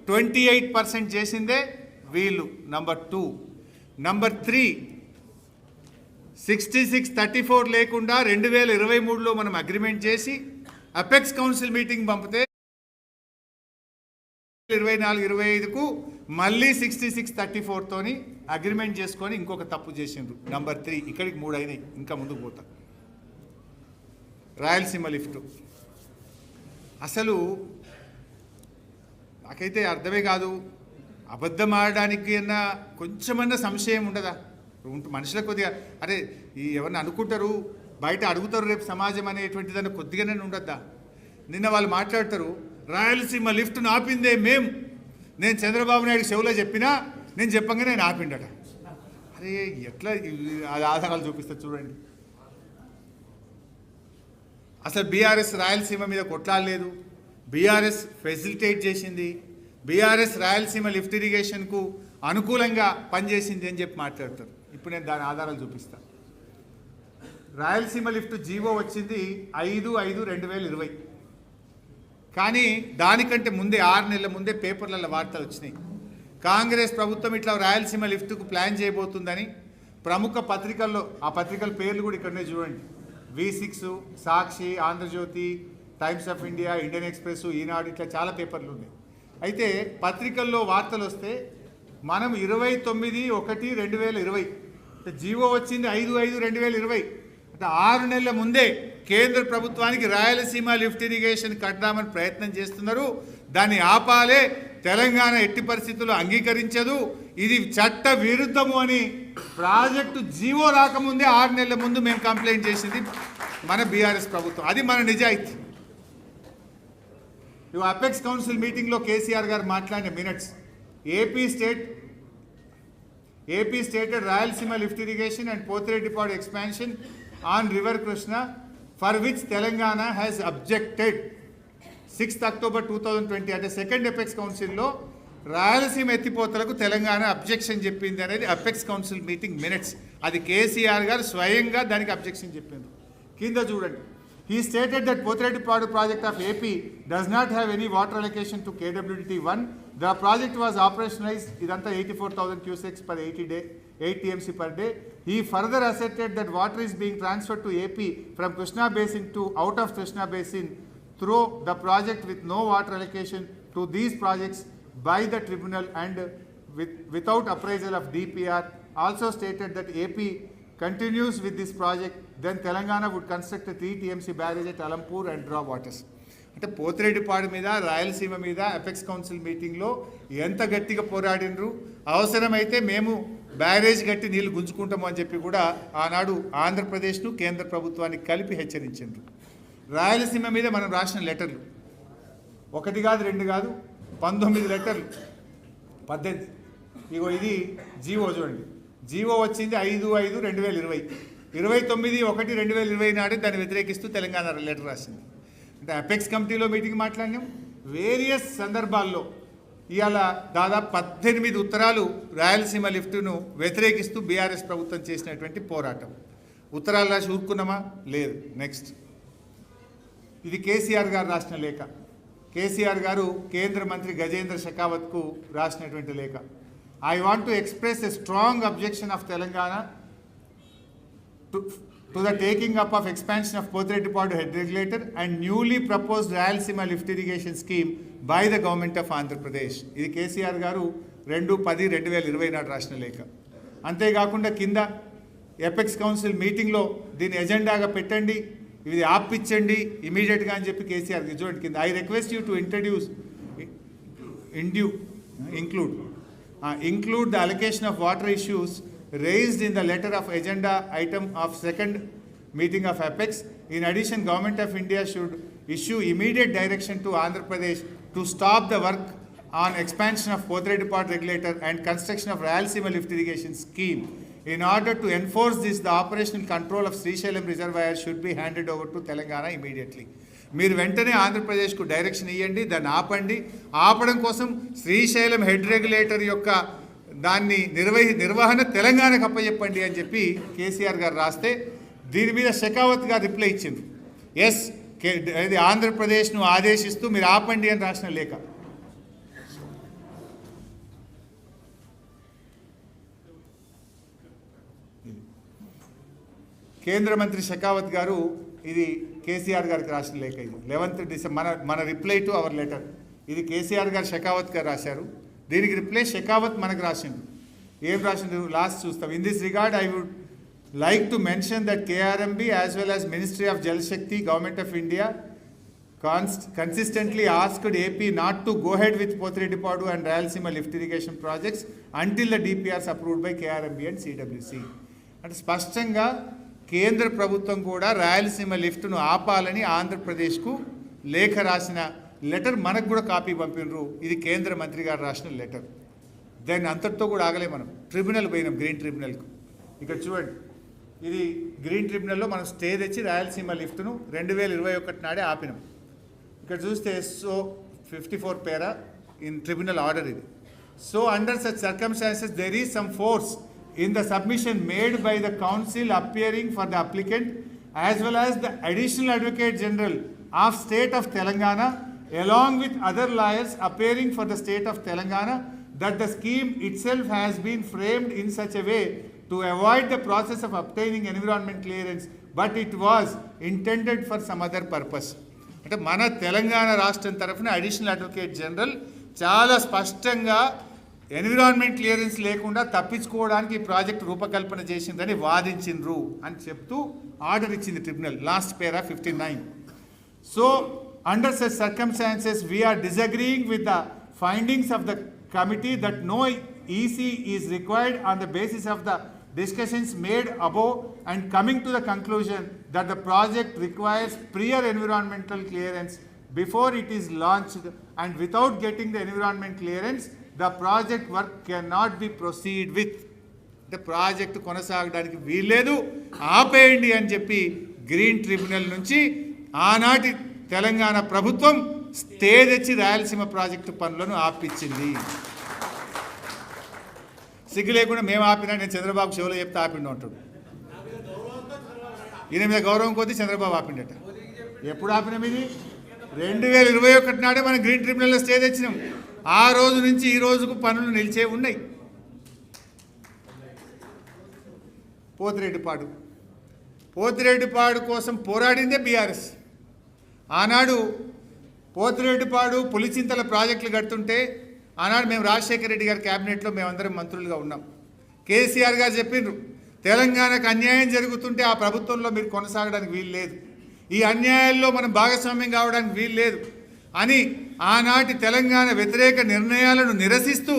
28% చేసిందే వీళ్ళు. Number 2. Number 3, 66-34 లేకుండా 2023లో మనం అగ్రిమెంట్ చేసి అపెక్స్ కౌన్సిల్ మీటింగ్ పంపితే 24-25కు మళ్ళీ 66-34తోని అగ్రిమెంట్ చేసుకొని ఇంకొక తప్పు చేసిండ్రు. నంబర్ 3. ఇక్కడికి 3 అయినాయి, ఇంకా ముందుకు పోతా. రాయలసీమ లిఫ్ట్ అసలు నాకైతే అర్థమే కాదు. అబద్ధం ఆడడానికి అన్నా కొంచెమన్నా సంశయం ఉండదా? మనుషులకు కొద్దిగా అరే ఎవరిని అనుకుంటారు, బయట అడుగుతారు రేపు సమాజం అనేటువంటి దాన్ని కొద్దిగానే ఉండద్దా? నిన్న వాళ్ళు మాట్లాడతారు, రాయలసీమ లిఫ్ట్ను ఆపిందే నేను చంద్రబాబు నాయుడు చెవులో చెప్పినా నేను చెప్పంగానే నేను ఆపిండట. అరే ఎట్లా అది ఆధారాలు చూపిస్తా చూడండి. అసలు బీఆర్ఎస్ రాయలసీమ మీద కొట్లాడలేదు, బీఆర్ఎస్ ఫెసిలిటేట్ చేసింది, బీఆర్ఎస్ రాయలసీమ లిఫ్ట్ ఇరిగేషన్కు అనుకూలంగా పనిచేసింది అని చెప్పి మాట్లాడతారు. ఇప్పుడు నేను దాని ఆధారాలు చూపిస్తాను. రాయలసీమ లిఫ్ట్ జీవో వచ్చింది 5/5/2020. కానీ దానికంటే ముందే 6 నెలల ముందే పేపర్లలో వార్తలు వచ్చినాయి. కాంగ్రెస్ ప్రభుత్వం ఇట్లా రాయలసీమ లిఫ్ట్కు ప్లాన్ చేయబోతుందని ప్రముఖ పత్రికల్లో, ఆ పత్రికల పేర్లు కూడా ఇక్కడనే చూడండి, V6, Sakshi, Andhra Jyothy, Times of India, Indian Express, Eenadu, ఇట్లా చాలా పేపర్లు ఉన్నాయి. అయితే పత్రికల్లో వార్తలు వస్తే మనం 29/1/2020 జీవో వచ్చింది 5/5/2020 అంటే 6 నెలల ముందే కేంద్ర ప్రభుత్వానికి రాయలసీమ లిఫ్ట్ ఇరిగేషన్ కట్టామని ప్రయత్నం చేస్తున్నారు. దాన్ని ఆపాలే, తెలంగాణ ఎట్టి పరిస్థితుల్లో అంగీకరించదు, ఇది చట్ట విరుద్ధము అని ప్రాజెక్టు జీవో రాకముందే 6 నెలల ముందు మేము కంప్లైంట్ చేసింది మన బీఆర్ఎస్ ప్రభుత్వం. అది మన నిజాయితీ. అపెక్స్ కౌన్సిల్ మీటింగ్లో కేసీఆర్ గారు మాట్లాడిన minutes, AP stated Rayalaseema lift irrigation and Pothireddypadu expansion on river Krishna for which Telangana has objected 6th October 2020 అంటే సెకండ్ అపెక్స్ కౌన్సిల్లో రాయలసీమ ఎత్తిపోతలకు తెలంగాణ అబ్జెక్షన్ చెప్పింది అనేది అపెక్స్ కౌన్సిల్ మీటింగ్ మినిట్స్. అది కేసీఆర్ గారు స్వయంగా దానికి అబ్జెక్షన్ చెప్పింది. కింద చూడండి, he stated that Pothredipadu project of AP does not have any water allocation to KWDT1. The project was operationalized idanta 84,000 cusecs per 8 TMC per day. He further asserted that water is being transferred to AP from Krishna Basin to out of Krishna Basin through the project with no water allocation to these projects by the tribunal and without appraisal of DPR. Also stated that AP continues with this project, then Telangana would construct a 3 TMC barrage at Alampur and draw waters. అంటే పోతిరెడ్డిపాడు మీద, రాయలసీమ మీద apex council మీటింగ్లో ఎంత గట్టిగా పోరాడినరు, అవసరమైతే మేము barrage కట్టి నీళ్లు గుంజుకుంటాము అని చెప్పి కూడా ఆనాడు ఆంధ్రప్రదేశ్ను కేంద్ర ప్రభుత్వానికి కలిపి హెచ్చరించారు. రాయలసీమ మీద మనం రాసిన లెటర్లు 1 కాదు 2 కాదు 19 లెటర్లు, 18. ఇగో ఇది జీవో చూడండి, జీవో వచ్చింది 5/5/2020, 29/1/2020 నాడే దాన్ని వ్యతిరేకిస్తూ తెలంగాణ లెటర్ రాసింది. అంటే అపెక్స్ కమిటీలో మీటింగ్ మాట్లాడినాం, వేరియస్ సందర్భాల్లో ఇవాళ దాదాపు 18 ఉత్తరాలు రాయలసీమ లిఫ్ట్ను వ్యతిరేకిస్తూ బీఆర్ఎస్ ప్రభుత్వం చేసినటువంటి పోరాటం. ఉత్తరాలు రాసి ఊరుకున్నామా? లేదు. నెక్స్ట్, ఇది కేసీఆర్ గారు రాసిన లేఖ. కేసీఆర్ గారు కేంద్ర మంత్రి గజేంద్ర షెకావత్కు రాసినటువంటి లేఖ. I want to express a strong objection of Telangana to the taking up of expansion of Pothredipadu head regulator and newly proposed Rayalaseema lift irrigation scheme by the government of Andhra Pradesh. ఇది కేసీఆర్ గారు 2/10/2020 నాడు రాసిన లేఖ. అంతేకాకుండా కింద apex council మీటింగ్లో దీన్ని ఎజెండాగా పెట్టండి, ఇది ఆపించండి ఇమీడియట్గా అని చెప్పి కేసీఆర్ చూడండి కింద, I request you to include the allocation of water issues raised in the letter of agenda item of second meeting of Apex. In addition, Government of India should issue immediate direction to Andhra Pradesh to stop the work on expansion of Pothredipadu regulator and construction of Rayalaseema lift irrigation scheme. In order to enforce this, the operational control of Srisailam reservoir should be handed over to Telangana immediately. మీరు వెంటనే ఆంధ్రప్రదేశ్కు direction ఇవ్వండి, దాన్ని ఆపండి. ఆపడం కోసం Srisailam head regulator యొక్క దాన్ని నిర్వహణ తెలంగాణకు అప్పచెప్పండి అని చెప్పి కేసీఆర్ గారు రాస్తే దీని మీద షెకావత్ గారు రిప్లై ఇచ్చింది, ఎస్ ఇది ఆంధ్రప్రదేశ్ను ఆదేశిస్తూ మీరు ఆపండి అని రాసిన లేఖ. కేంద్ర మంత్రి షెకావత్ గారు ఇది కేసీఆర్ గారికి రాసిన లేఖ. ఇది 11th డిసెంబర్ మన రిప్లై టు అవర్ లెటర్. ఇది కేసీఆర్ గారు షెకావత్ గారు రాశారు. దీనికి రిప్లై షెకావత్ మనకు రాసిండు. ఏం రాసిండు లాస్ట్ చూస్తాం. In this regard I would like to mention that KRMB as well as ministry of Jal Shakti government of India consistently asked AP not to go ahead with Pothredipadu and Rayalaseema lift irrigation projects until the DPRs approved by KRMB and CWC. అంటే స్పష్టంగా కేంద్ర ప్రభుత్వం కూడా రాయలసీమ లిఫ్ట్ను ఆపాలని ఆంధ్రప్రదేశ్కు లేఖ రాసిన letter మనకు కూడా కాపీ పంపినరు. ఇది కేంద్ర మంత్రి గారు రాసిన లెటర్. దాన్ని అంతటితో కూడా ఆగలే. మనం ట్రిబ్యునల్ పోయినాం, గ్రీన్ ట్రిబ్యునల్కు. ఇక్కడ చూడండి, ఇది గ్రీన్ ట్రిబ్యునల్లో మనం స్టే తెచ్చి రాయలసీమ లిఫ్ట్ను 2021 నాడే ఆపినాం. ఇక్కడ చూస్తే so 54 para in tribunal order ఇది. So under such circumstances there is some force in the submission made by the council appearing for the applicant as well as the additional advocate general of state of Telangana along with other lawyers appearing for the state of Telangana that the scheme itself has been framed in such a way to avoid the process of obtaining environment clearance but it was intended for some other purpose. అంటే మన తెలంగాణ రాష్ట్రం తరఫున additional advocate general చాలా స్పష్టంగా environment clearance లేకుండా తప్పించుకోవడానికి ఈ project రూపకల్పన చేసిందని వాదించిండ్రు అని చెప్తూ ఆర్డర్ ఇచ్చింది tribunal. Last para 59. So under such circumstances we are disagreeing with the findings of the committee that no EC is required on the basis of the discussions made above and coming to the conclusion that the project requires prior environmental clearance before it is launched and without getting the environment clearance the project work cannot be proceed with. The project కొనసాగడానికి వీల్లేదు, ఆపేయండి అని చెప్పి green tribunal నుంచి ఆనాటి తెలంగాణ ప్రభుత్వం stay తెచ్చి Rayalaseema project పనులను ఆపించింది. సిగ్గు లేకుండా మేము ఆపినా, నేను చంద్రబాబు చెవులో చెప్తే ఆపిండు అంటాడు. ఈయన మీద గౌరవం కొద్దీ చంద్రబాబు ఆపిండట. ఎప్పుడు ఆపినాం? ఇది 2021 నాడే మనం గ్రీన్ ట్రిబ్యునల్లో స్టే తెచ్చినాం. ఆ రోజు నుంచి ఈ రోజుకు పనులు నిలిచే ఉన్నాయి. పోతిరెడ్డిపాడు కోసం పోరాడిందే బీఆర్ఎస్. ఆనాడు పోతిరెడ్డిపాడు పులిచింతల ప్రాజెక్టులు కడుతుంటే ఆనాడు మేము రాజశేఖర రెడ్డి గారి క్యాబినెట్లో మేమందరం మంత్రులుగా ఉన్నాం. కేసీఆర్ గారు చెప్పిండ్రు, తెలంగాణకు అన్యాయం జరుగుతుంటే ఆ ప్రభుత్వంలో మీరు కొనసాగడానికి వీలు లేదు, ఈ అన్యాయాల్లో మనం భాగస్వామ్యం కావడానికి వీలు లేదు అని ఆనాటి తెలంగాణ వ్యతిరేక నిర్ణయాలను నిరసిస్తూ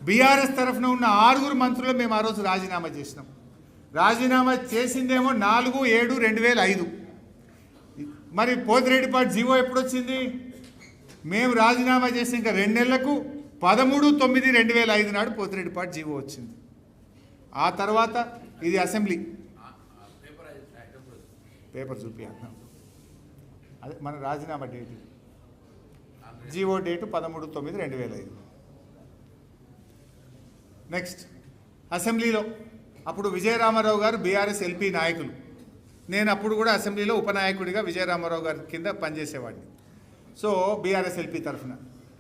బీఆర్ఎస్ తరఫున ఉన్న 6 మంత్రులు మేము ఆ రోజు రాజీనామా చేసినాం. రాజీనామా చేసిందేమో 4/7/2005. మరి పోతిరెడ్డిపాడు జీవో ఎప్పుడు వచ్చింది? మేము రాజీనామా చేసి ఇంకా 2 నెలలకు 13/9/2005 నాడు పోతిరెడ్డిపాడు జీవో వచ్చింది. ఆ తర్వాత ఇది అసెంబ్లీ పేపర్ చూపి అదే మన రాజీనామా డేట్, జీవో డేటు 13/9/2005. నెక్స్ట్ అసెంబ్లీలో అప్పుడు విజయరామారావు గారు బీఆర్ఎస్ ఎల్పీ నాయకులు. నేను అప్పుడు కూడా అసెంబ్లీలో ఉపనాయకుడిగా విజయరామారావు గారి కింద పనిచేసేవాడిని. సో బీఆర్ఎస్ ఎల్పీ తరఫున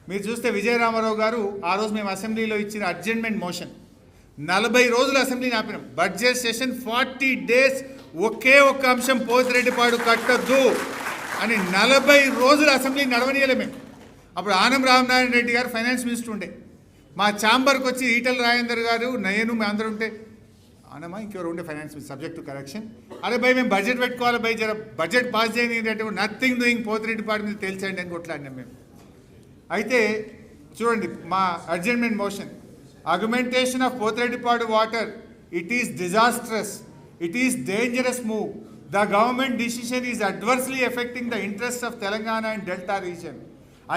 మీరు చూస్తే విజయరామారావు గారు ఆ రోజు మేము అసెంబ్లీలో ఇచ్చిన అడ్జర్న్మెంట్ మోషన్ 40 రోజులు అసెంబ్లీని ఆపినాం. బడ్జెట్ సెషన్ 40 days ఒకే ఒక్క అంశం పోతిరెడ్డిపాడు కట్టద్దు అని 40 రోజులు అసెంబ్లీ నడవనీయలే మేము. అప్పుడు ఆనం రామనారాయణ రెడ్డి గారు ఫైనాన్స్ మినిస్టర్ ఉండే. మా ఛాంబర్కి వచ్చి ఈటల రాజేందర్ గారు నేను మేము అందరూ ఉంటే, ఆనమా ఇంకెవరు ఉండే finance minister subject to correction, అరే భయ్ మేము బడ్జెట్ పెట్టుకోవాలి భయ్, జర బడ్జెట్ పాస్ చేయని అంటే నథింగ్ డూయింగ్ పోతిరెడ్డిపాడు మీద తేల్చండి అని కొట్లాడినాం మేము. అయితే చూడండి మా adjournment motion, argumentation of Pothredipadu water, it is disastrous, it is dangerous move. The government decision is adversely affecting the interests of Telangana and Delta region.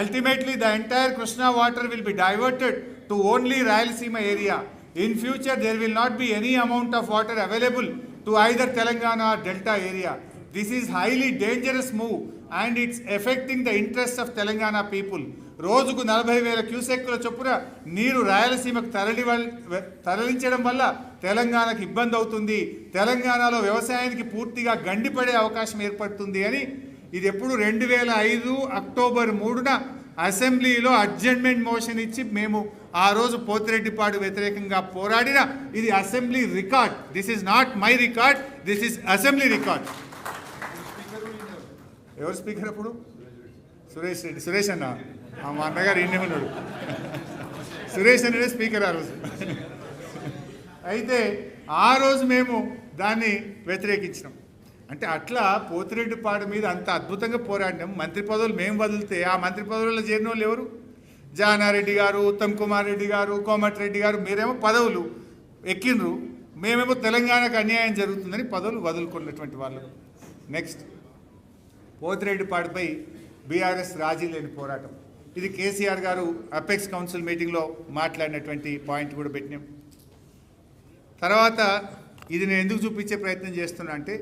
Ultimately, the entire Krishna water will be diverted to only Rayalaseema area. In future, there will not be any amount of water available to either Telangana or Delta area. This is highly dangerous move and it's affecting the interests of Telangana people. రోజుకు 40,000 క్యూసెక్కుల చొప్పున నీరు రాయలసీమకు తరలించడం వల్ల తెలంగాణకు ఇబ్బంది అవుతుంది, తెలంగాణలో వ్యవసాయానికి పూర్తిగా గండిపడే అవకాశం ఏర్పడుతుంది అని ఇది ఎప్పుడు 2005 అక్టోబర్ 3న అసెంబ్లీలో అడ్జర్న్మెంట్ మోషన్ ఇచ్చి మేము ఆ రోజు పోతిరెడ్డిపాడు వ్యతిరేకంగా పోరాడిన ఇది assembly record. This is not my record, this is assembly record. ఎవరు స్పీకర్ అప్పుడు? సురేష్ రెడ్డి. సురేష్ అన్న మా అన్నగారు ఇన్నే ఉన్నాడు. సురేష్ అన్నడే స్పీకర్ ఆ రోజు. అయితే ఆ రోజు మేము దాన్ని వ్యతిరేకించినాం. అంటే అట్లా పోతిరెడ్డిపాడు మీద అంత అద్భుతంగా పోరాడినాం. మంత్రి పదవులు మేము వదిలితే ఆ మంత్రి పదవులలో చేరిన వాళ్ళు ఎవరు? జానారెడ్డి గారు, ఉత్తమ్ కుమార్ రెడ్డి గారు, కోమటిరెడ్డి గారు. మీరేమో పదవులు ఎక్కిండ్రు, మేమేమో తెలంగాణకు అన్యాయం జరుగుతుందని పదవులు వదులుకున్నటువంటి వాళ్ళు. నెక్స్ట్, పోతిరెడ్డిపాడుపై బీఆర్ఎస్ రాజీ లేని పోరాటం. ఇది కేసీఆర్ గారు అపెక్స్ కౌన్సిల్ మీటింగ్లో మాట్లాడినటువంటి పాయింట్ కూడా పెట్టినాం. తర్వాత ఇది నేను ఎందుకు చూపించే ప్రయత్నం చేస్తున్నా అంటే,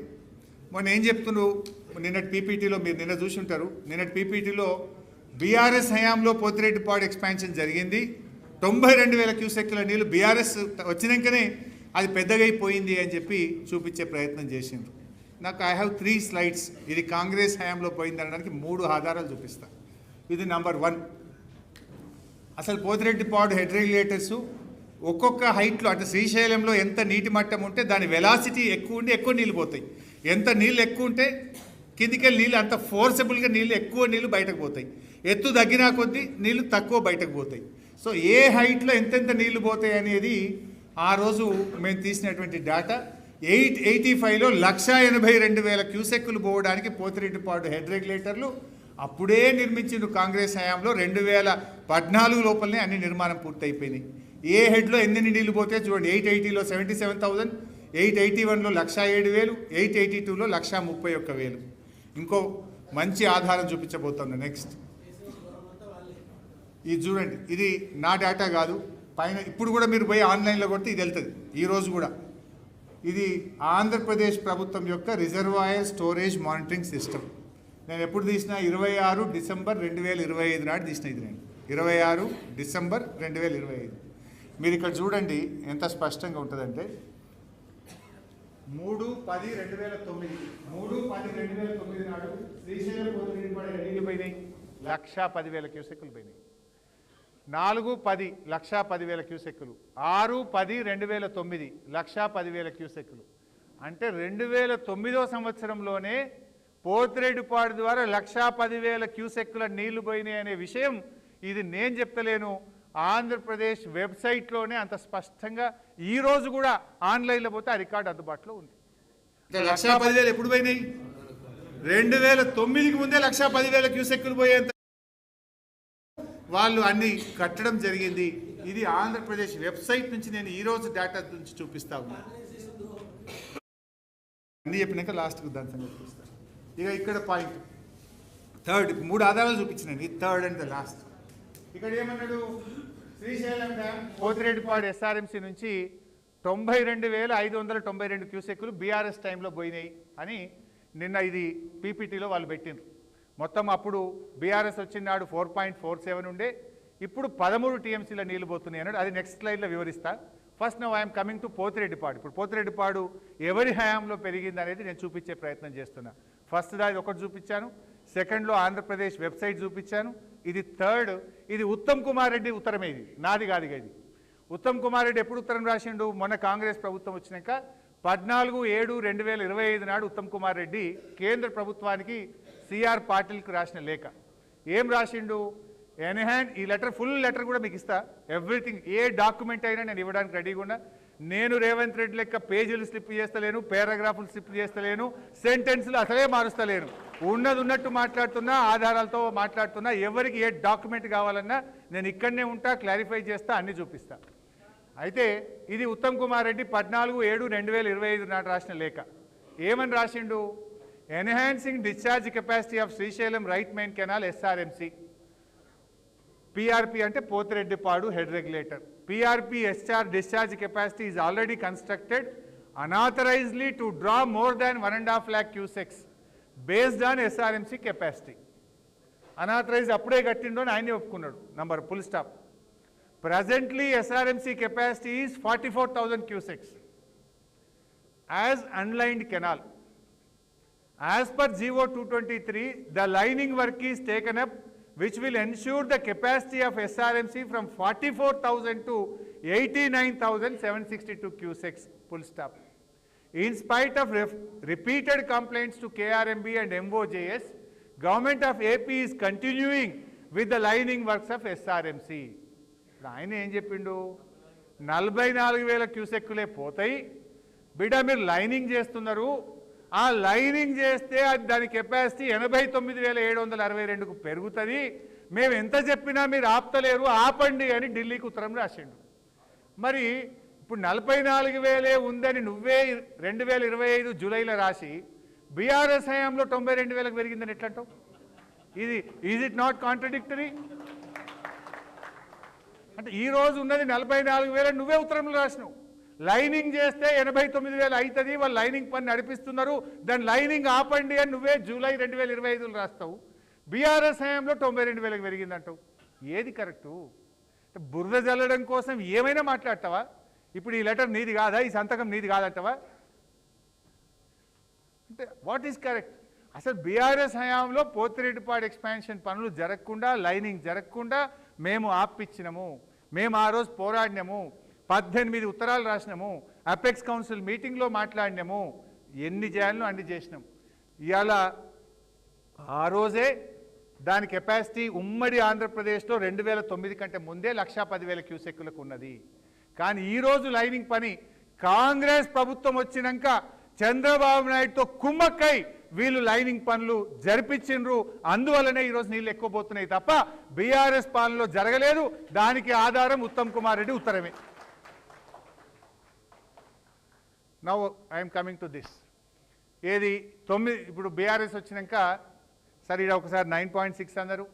మొన్న ఏం చెప్తున్నారు నిన్నటి పీపీటీలో, మీరు నిన్న చూసి ఉంటారు. నిన్నటి పీపీటీలో బీఆర్ఎస్ హయాంలో పోతిరెడ్డిపాడు ఎక్స్పాన్షన్ జరిగింది. 92,000 క్యూసెక్కుల నీళ్ళు బీఆర్ఎస్ వచ్చినాకనే అది పెద్దగైపోయింది అని చెప్పి చూపించే ప్రయత్నం చేసిండ్రు. నాకు ఐ హ్యావ్ 3 స్లైడ్స్. ఇది కాంగ్రెస్ హయాంలో పోయింది అనడానికి 3 ఆధారాలు చూపిస్తా. ఇది నంబర్ 1. అసలు పోతిరెడ్డిపాడు హెడ్ రెగ్యులేటర్స్ ఒక్కొక్క హైట్లో, అంటే శ్రీశైలంలో ఎంత నీటి మట్టం ఉంటే దాని వెలాసిటీ ఎక్కువ ఉండి ఎక్కువ నీళ్ళు పోతాయి. ఎంత నీళ్ళు ఎక్కువ ఉంటే కిందికెళ్ళి నీళ్ళు అంత ఫోర్సబుల్గా ఎక్కువ నీళ్ళు బయటకు పోతాయి. ఎత్తు తగ్గినా కొద్దీ నీళ్ళు తక్కువ బయటకు పోతాయి. సో ఏ హైట్లో ఎంతెంత నీళ్లు పోతాయి అనేది ఆ రోజు మేము తీసినటువంటి డేటా. 885లో 182,000 క్యూసెక్కులు పోవడానికి పోతిరెడ్డిపాడు హెడ్ రెగ్యులేటర్లు అప్పుడే నిర్మించిన కాంగ్రెస్ హయాంలో 2014 లోపలనే అన్ని నిర్మాణం పూర్తయిపోయినాయి. ఏ హెడ్లో ఎన్ని నీళ్ళు పోతే చూడండి. 880లో 77,000, 881లో 107,000, 882లో 131,000. ఇంకో మంచి ఆధారం చూపించబోతున్నా. నెక్స్ట్, ఇది చూడండి. ఇది నా డేటా కాదు, పైన ఇప్పుడు కూడా మీరు పోయి ఆన్లైన్లో కొడితే ఇది వెళ్తుంది. ఈరోజు కూడా ఇది ఆంధ్రప్రదేశ్ ప్రభుత్వం యొక్క రిజర్వాయర్ స్టోరేజ్ మానిటరింగ్ సిస్టమ్. నేను ఎప్పుడు తీసిన? 26 డిసెంబర్ 2025 నాడు తీసిన. ఇది నేను 26 డిసెంబర్ 2025. మీరు ఇక్కడ చూడండి ఎంత స్పష్టంగా ఉంటుందంటే 3/10/2009 3/10/2009 నాడు శ్రీశైలం పోతిరెడ్డిపాడు నీళ్ళు పోయినాయి 110,000 క్యూసెక్కులు పోయినాయి. 4/10 110,000 క్యూసెక్కులు. 6/10/2009 110,000 క్యూసెక్కులు. అంటే 2009వ సంవత్సరంలోనే పోతిరెడ్డిపాడు ద్వారా 110,000 క్యూసెక్కుల నీళ్లు పోయినాయి అనే విషయం ఇది నేను చెప్తలేను. ఆంధ్రప్రదేశ్ వెబ్సైట్లోనే అంత స్పష్టంగా ఈ రోజు కూడా ఆన్లైన్లో పోతే ఆ రికార్డు అందుబాటులో ఉంది. 110,000 ఎప్పుడు పోయినాయి? 2009కి ముందే 110,000 క్యూసెక్కులు పోయేంత వాళ్ళు అన్ని కట్టడం జరిగింది. ఇది ఆంధ్రప్రదేశ్ వెబ్సైట్ నుంచి నేను ఈరోజు డేటా నుంచి చూపిస్తా ఉన్నా. అన్నీ చెప్పినాక లాస్ట్కి దాని సంగతి చూపిస్తాను. ఇక ఇక్కడ పాయింట్ థర్డ్, 3 ఆధారాలు చూపించినాను. ఈ థర్డ్ అండ్ ద లాస్ట్. ఇక్కడ ఏమన్నాడు? శ్రీశైలం డ్యామ్ పోతిరెడ్డిపాడు ఎస్ఆర్ఎంసీ నుంచి 92,592 క్యూసెక్కులు బీఆర్ఎస్ టైంలో పోయినాయి అని నిన్న ఇది పీపీటీలో వాళ్ళు పెట్టిండ్రు. మొత్తం అప్పుడు బీఆర్ఎస్ వచ్చిన నాడు 4.47 ఉండే, ఇప్పుడు 13 టీఎంసీల నీళ్ళు పోతున్నాయి అన్నాడు. అది నెక్స్ట్ స్లైడ్లో వివరిస్తా. First now I'm coming to Pothireddypadu. ఇప్పుడు పోతిరెడ్డిపాడు ఎవరి హయాంలో పెరిగింది అనేది నేను చూపించే ప్రయత్నం చేస్తున్నా. ఫస్ట్ దాది ఒకటి చూపించాను, సెకండ్లో ఆంధ్రప్రదేశ్ వెబ్సైట్ చూపించాను, ఇది థర్డ్. ఇది ఉత్తమ్ కుమార్ రెడ్డి ఉత్తరమే, ఇది నాది కాదు. ఇది ఉత్తమ్ కుమార్ రెడ్డి ఎప్పుడు ఉత్తరం రాసిండు? మొన్న కాంగ్రెస్ ప్రభుత్వం వచ్చినాక 14/7/2025 నాడు ఉత్తమ్ కుమార్ రెడ్డి కేంద్ర ప్రభుత్వానికి సిఆర్ పాటిల్కి రాసిన లేఖ. ఏం రాసిండు? ఎన్హాండ్ ఈ లెటర్, ఫుల్ లెటర్ కూడా మీకు ఇస్తా. ఎవ్రీథింగ్, ఏ డాక్యుమెంట్ అయినా నేను ఇవ్వడానికి రెడీగా ఉన్నా. నేను రేవంత్ రెడ్డి లెక్క పేజీలు స్లిప్ చేస్తలేను, పారాగ్రాఫ్లు స్లిప్ చేస్తలేను, సెంటెన్స్లు అసలే మారుస్తలేను. ఉన్నది ఉన్నట్టు మాట్లాడుతున్నా, ఆధారాలతో మాట్లాడుతున్నా. ఎవరికి ఏ డాక్యుమెంట్ కావాలన్నా నేను ఇక్కడనే ఉంటా, క్లారిఫై చేస్తా, అన్నీ చూపిస్తా. అయితే ఇది ఉత్తమ్ కుమార్ రెడ్డి 14/7/2025 నాడు రాసిన లేఖ. ఏమని రాసిండు? Enhancing discharge capacity of Srisailam right main canal SRMC. PRP అంటే Pothireddypadu head regulator. PRP discharge capacity is already constructed unauthorizedly to draw more than 1.5 lakh cusecs based on SRMC capacity. Unauthorized అప్పుడే కట్టిండో అని ఆయనే ఒప్పుకున్నాడు. Number full stop. Presently SRMC capacity is 44,000 cusecs as unlined canal. As per GO 223, the lining work is taken up which will ensure the capacity of SRMC from 44,000 to 89,762 cusecs, full stop. In spite of repeated complaints to KRMB and MOJS, Government of AP is continuing with the lining works of SRMC. ఆయన ఏం చెప్పిండు, 44,000 క్యూసెక్కులే పోతాయి బిడ్డ, మీరు lining చేస్తున్నారు, ఆ lining చేస్తే అది దాని కెపాసిటీ 89,762కు పెరుగుతుంది, మేము ఎంత చెప్పినా మీరు ఆపుతలేరు, ఆపండి అని ఢిల్లీకి ఉత్తరం రాసిండు. మరి ఇప్పుడు 44,000 ఉందని నువ్వే 2025 జూలైలో రాసి బీఆర్ఎస్ హయాంలో 92,000కు పెరిగిందని ఎట్లంటావు? Is it not contradictory? అంటే ఈ రోజు ఉన్నది 44,000 నువ్వే ఉత్తరంలో రాసినావు, లైనింగ్ చేస్తే 89,000 అవుతుంది, వాళ్ళు లైనింగ్ పని నడిపిస్తున్నారు, దాని లైనింగ్ ఆపండి అని నువ్వే జూలై 2025లో రాస్తావు, బీఆర్ఎస్ హయాంలో 92,000కు పెరిగిందంటావు. ఏది కరెక్టు? బురద జల్లడం కోసం ఏమైనా మాట్లాడతావా? ఇప్పుడు ఈ లెటర్ నీది కాదా, ఈ సంతకం నీది కాదంటావా? అంటే వాట్ ఈస్ కరెక్ట్? అసలు బీఆర్ఎస్ హయాంలో పోతిరెడ్డిపాడు ఎక్స్పాన్షన్ పనులు జరగకుండా, లైనింగ్ జరగకుండా మేము ఆపిచ్చినాము, మేము ఆ రోజు పోరాడినాము, 18 ఉత్తరాలు రాసినాము, అపెక్స్ కౌన్సిల్ మీటింగ్లో మాట్లాడినాము, ఎన్ని చేయాలనో అన్ని చేసినాం. ఇవాళ ఆ రోజే దాని కెపాసిటీ ఉమ్మడి ఆంధ్రప్రదేశ్లో 2009 కంటే ముందే 1,10,000 క్యూసెక్కులకు ఉన్నది. కానీ ఈరోజు లైనింగ్ పని కాంగ్రెస్ ప్రభుత్వం వచ్చినాక చంద్రబాబు నాయుడుతో కుమ్మక్కై వీళ్ళు లైనింగ్ పనులు జరిపించిండ్రు, అందువల్లనే ఈరోజు నీళ్ళు ఎక్కువ పోతున్నాయి తప్ప బీఆర్ఎస్ పాలనలో జరగలేదు. దానికి ఆధారం ఉత్తమ్ కుమార్ రెడ్డి ఉత్తరమే. Now I'm coming to this. ఏది 9 ఇప్పుడు బీఆర్ఎస్ వచ్చినాక సరే ఒకసారి 9.6 అన్నారు,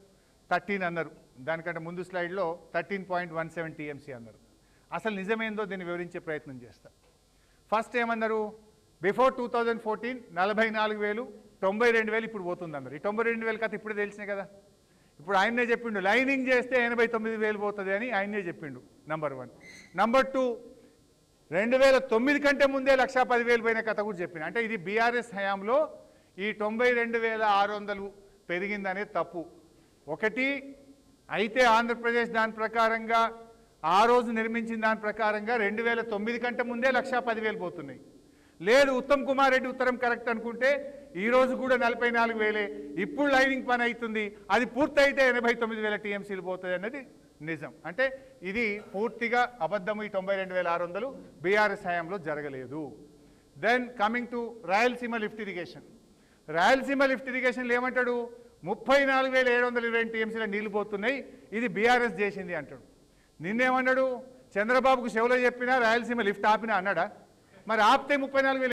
13 అన్నారు, దానికంటే ముందు స్లైడ్లో 13.17 TMC అన్నారు. అసలు నిజమేందో దీన్ని వివరించే ప్రయత్నం చేస్తా. ఫస్ట్ ఏమన్నారు, బిఫోర్ 2014 44,000, 92,000 ఇప్పుడు పోతుంది అన్నారు. ఈ 92,000 కథ ఇప్పుడే తెలిసినాయి కదా. ఇప్పుడు ఆయనే చెప్పిండు లైనింగ్ చేస్తే 89,000 పోతుంది అని ఆయనే చెప్పిండు. నంబర్ 1. నంబర్ 2, 2009 కంటే ముందే 1,10,000 పోయిన కథ కూడా చెప్పిన. అంటే ఇది బీఆర్ఎస్ హయాంలో ఈ 92,600 పెరిగిందనే తప్పు. ఒకటి అయితే ఆంధ్రప్రదేశ్ దాని ప్రకారంగా ఆ రోజు నిర్మించిన దాని ప్రకారంగా 2009 కంటే ముందే 1,10,000 పోతున్నాయి. లేదు ఉత్తమ్ కుమార్ రెడ్డి ఉత్తరం కరెక్ట్ అనుకుంటే ఈ రోజు కూడా 44,000 ఇప్పుడు లైనింగ్ పని అవుతుంది, అది పూర్తయితే 89,000 TMCలు పోతుంది అన్నది నిజం. అంటే ఇది పూర్తిగా అబద్ధము. ఈ 92,600 బీఆర్ఎస్ హయాంలో జరగలేదు. Then coming to Rayalaseema lift irrigation. Rayalaseema lift ఇరిగేషన్లు ఏమంటాడు, 34,720 TMCల నీళ్లు పోతున్నాయి, ఇది బీఆర్ఎస్ చేసింది అంటాడు. నిన్నేమన్నాడు, చంద్రబాబుకు చెవులో చెప్పినా రాయలసీమ లిఫ్ట్ ఆపినా అన్నాడా? మరి ఆపితే 34,000